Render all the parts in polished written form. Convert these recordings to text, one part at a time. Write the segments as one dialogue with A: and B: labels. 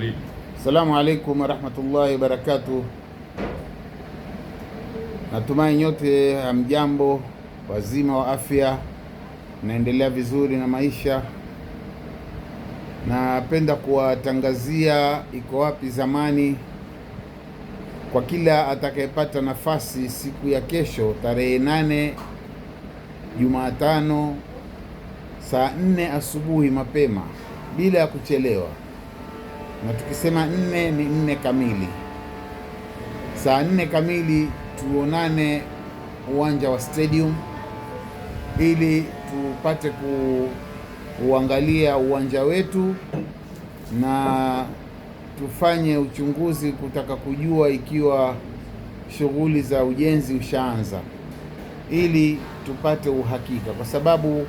A: Assalamu alaikum warahmatullahi wabarakatuh. Natumai nyote hamjambo, wazima wa afya, naendelea vizuri na maisha. Napenda kuwatangazia iko wapi zamani kwa kila atakayepata nafasi siku ya kesho tarehe 8 Jumatano saa 4 asubuhi mapema bila ya kuchelewa. Na tukisema 4 ni 4 kamili. Saa 4 kamili tuonane uwanja wa stadium ili tupate kuangalia uwanja wetu na tufanye uchunguzi kutaka kujua ikiwa shughuli za ujenzi ushaanza, ili tupate uhakika, kwa sababu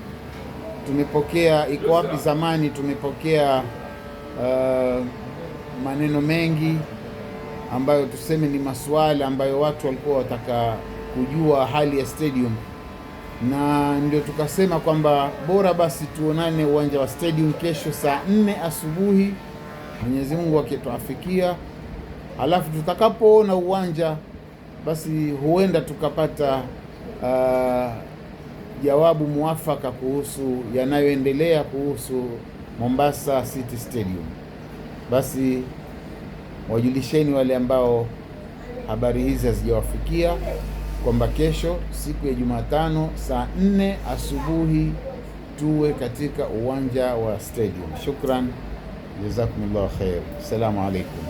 A: tumepokea iko wapi zamani, tumepokea maneno mengi ambayo tuseme ni maswali ambayo watu walikuwa wataka kujua hali ya stadium, na ndio tukasema kwamba bora basi tuonane uwanja wa stadium kesho saa 4 asubuhi, Mwenyezi Mungu akituafikia. Alafu tutakapoona uwanja basi huenda tukapata jawabu muafaka kuhusu yanayoendelea kuhusu Mombasa City Stadium. Basi wajulisheni wale ambao habari hizi hazijawafikia kwamba kesho siku ya Jumatano saa 4 asubuhi tuwe katika uwanja wa stadium. Shukran, jazakumullahu khair. Assalamu alaikum.